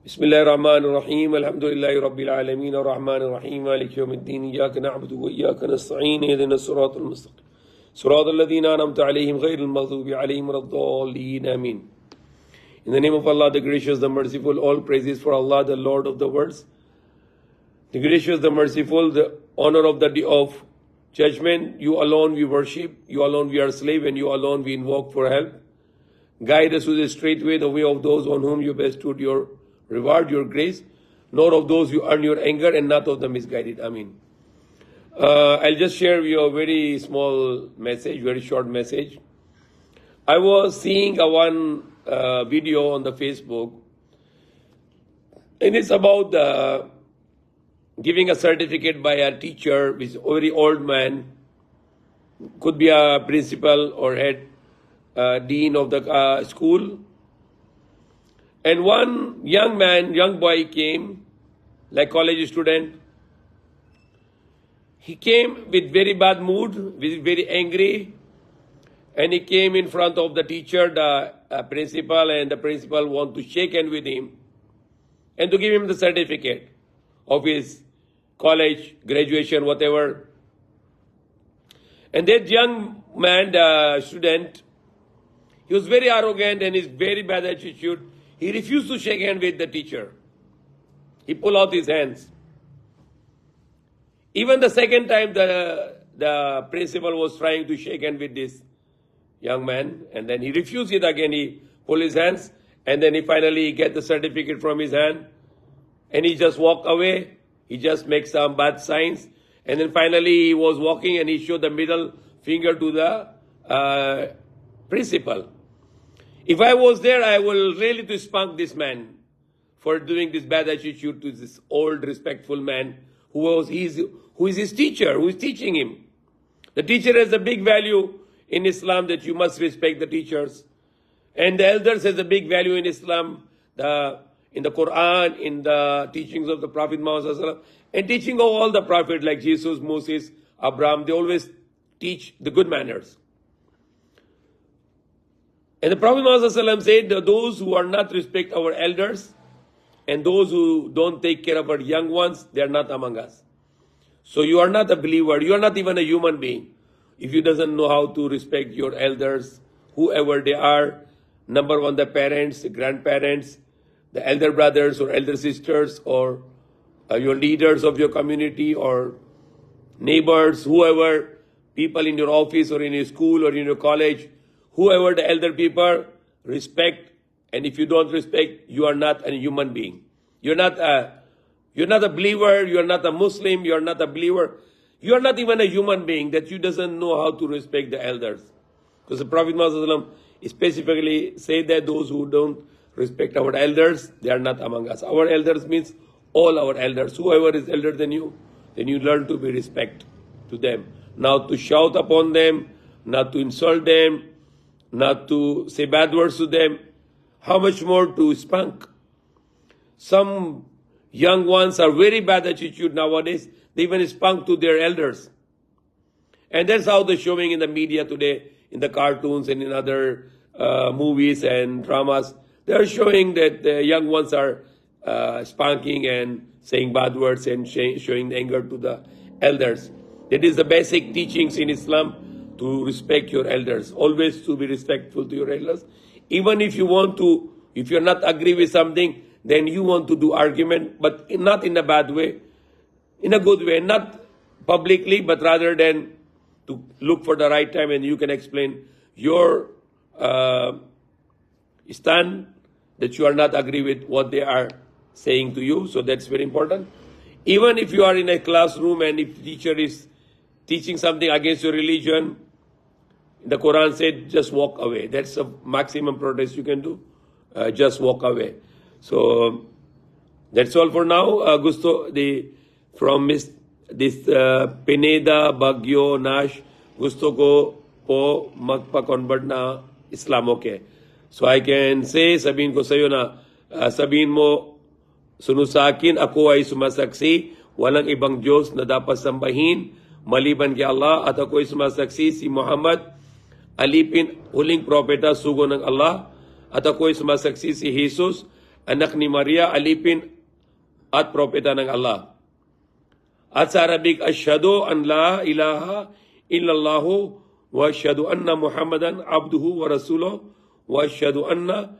Bismillahirrahmanirrahim. Alhamdulillahi Rabbil Alameen. Ar-Rahmanir-Rahim. Maliki yawmiddin. Iyyaka na'budu wa iyyaka nasta'een. Ihdinas siratal mustaqim. Siratal ladzina an'amta 'alayhim ghayril maghdubi 'alayhim waladdallin. Ameen. In the name of Allah, the gracious, the merciful, all praises for Allah, the Lord of the worlds. The gracious, the merciful, the honor of the day of judgment. You alone we worship, you alone we are slave, and you alone we invoke for help. Guide us to the straight way, the way of those on whom you bestowed your reward, your grace, nor of those you earn your anger, and not of the misguided. Ameen. I'll just share with you a very small message, very short message. I was seeing one video on the Facebook, and it's about giving a certificate by a teacher, which is a very old man, could be a principal or head dean of the school. And one young man, young boy came, like college student. He came with very bad mood, very angry, and he came in front of the teacher, the principal, and the principal want to shake hand with him and to give him the certificate of his college, graduation, whatever. And that young man, the student, he was very arrogant and his very bad attitude. He refused to shake hand with the teacher. He pulled out his hands. Even the second time, the principal was trying to shake hand with this young man, and then he refused it again. He pulled his hands, and then he finally get the certificate from his hand, and he just walked away. He just makes some bad signs, and then finally he was walking, and he showed the middle finger to the principal. If I was there, I will really to spunk this man for doing this bad attitude to this old, respectful man who is his teacher, who is teaching him. The teacher has a big value in Islam, that you must respect the teachers. And the elders has a big value in Islam, in the Quran, in the teachings of the Prophet Muhammad, and teaching of all the prophets like Jesus, Moses, Abraham. They always teach the good manners. And the Prophet Muhammad said, those who are not respect our elders and those who don't take care of our young ones, they are not among us. So you are not a believer. You are not even a human being if you doesn't know how to respect your elders, whoever they are. Number one, the parents, the grandparents, the elder brothers or elder sisters, or your leaders of your community or neighbors, whoever, people in your office or in your school or in your college. Whoever the elder people, respect, and if you don't respect, you are not a human being. You're not a believer, you're not a Muslim, you're not a believer. You're not even a human being that you doesn't know how to respect the elders. Because the Prophet Muhammad specifically said that those who don't respect our elders, they are not among us. Our elders means all our elders. Whoever is elder than you, then you learn to be respect to them. Not to shout upon them, not to insult them, not to say bad words to them. How much more to spunk? Some young ones are very bad attitude nowadays. They even spunk to their elders. And that's how they're showing in the media today, in the cartoons and in other movies and dramas. They're showing that the young ones are spunking and saying bad words and showing anger to the elders. That is the basic teachings in Islam, to respect your elders. Always to be respectful to your elders. Even if you're not agree with something, then you want to do argument, but not in a bad way, in a good way, not publicly, but rather than to look for the right time and you can explain your stand, that you are not agree with what they are saying to you. So that's very important. Even if you are in a classroom and if the teacher is teaching something against your religion, the Quran said, just walk away. That's the maximum protest you can do. Just walk away. So that's all for now. From this Pineda Bagyo Nash, gusto ko po magpa-convert na Islam, okay. So I can say, sabihin ko sa iyo na, sabihin mo, sunod sa akin, ako ay sumasaksi, walang ibang Diyos na dapat sambahin, maliban kay Allah, at ako ay sumasaksi si Muhammad, alipin huling propeta sugo ng Allah, at ako ay sumasaksi si Jesus anak ni Maria, alipin at propeta ng Allah. At sa Arabic, asyhadu an la ilaha illallahu wa asyhadu anna Muhammadan abduhu wa rasuluh wa asyhadu anna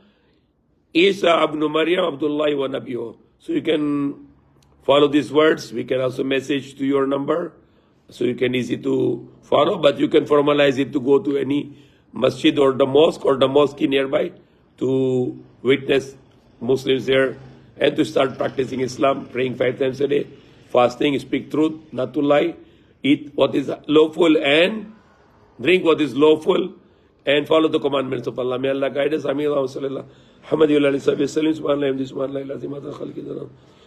Isa ibn Maryam Abdullah wa nabiyuh. So you can follow these words. We can also message to your number, so you can easy to follow, but you can formalize it to go to any masjid or the mosque nearby to witness Muslims there and to start practicing Islam, praying 5 times a day, fasting, speak truth, not to lie, eat what is lawful and drink what is lawful, and follow the commandments of Allah. May Allah guide us. Ameen. Subhanallah.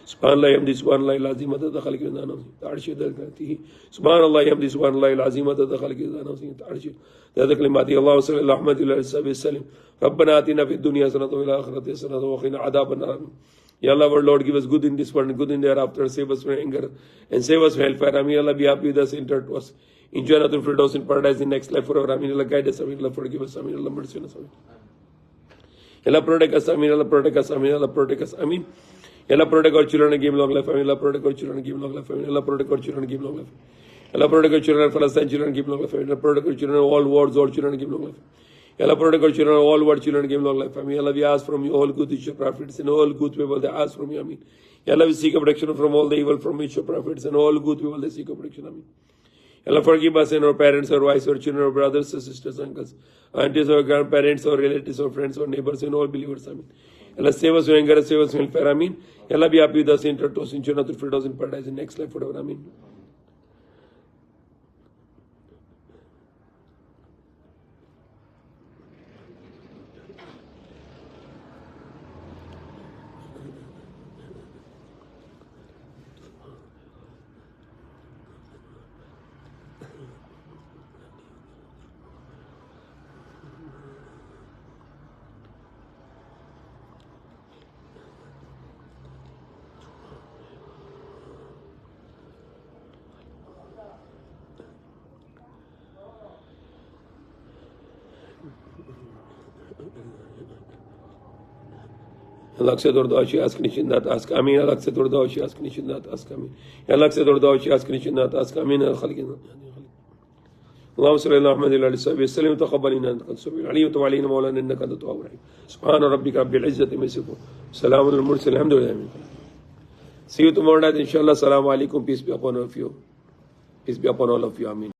Subhanallah yamdi subhanallah lazim adad khalqi wa nafsi ta'arshi dargatihi subhanallah yamdi subhanallah lazim adad khalqi wa nafsi ta'arshi adad kalimati Allah sallallahu alaihi wasallam rabbana atina fid dunya hasanatan wa fil akhirati hasanatan wa qina adhaban nar. Ya Allah, our Lord, give us good in this world and good in the hereafter. Save us from anger and save us from hellfire. Ameen. Allah, be happy with us, enter to us, enjoy another firdaus in paradise in next life forever. Ameen. Allah, guide us. Ameen. Allah, forgive us. Ameen. Allah, mercy on us. Ameen. Allah, protect us. Ameen. Allah, protect us. Ameen. Allah, protect us. Ameen. Allah, protect our children and give long life. Ameen. Allah, protect our children and give long life. Ameen. Allah, protect our children and give long life. Allah, protect our children and Palestine children and give long life. Ameen. Allah, protect our children all wars, all children and give long life. Allah, protect our children all world children and give long life. Ameen. Allah, we ask from you all good which your prophets and all good people they ask from you. Ameen. Allah, we seek a protection from all the evil from which your prophets and all good people they seek a protection. Ameen. Allah, forgive us and our parents, our wives, our children, our brothers, our sisters, uncles, aunties, our grandparents, our relatives, our friends, our neighbors, and all believers. Ameen. Allah, save us from anger, save us from hellfire. Ameen. Allah, be happy with us, enter to us, enjoy another firdaus in paradise in next life forever. Ameen. Allah accept our dua, she ask Nishindat, ask Amin. Allah accept our dua, she ask Nishindat, ask Amin. Allah accept our dua, she ask Nishindat, ask Amin. اللهم صل على محمد وعلى اله وسلم تقبل منا انك انت السميع العليم وتب علينا مولانا انك انت التواب الرحيم سبحان ربك رب العزه عما يصفون سلام على المرسلين الحمد لله. See you tomorrow night inshallah. Assalamu alaikum. Peace be upon all of you. Peace be upon all of you. Amin.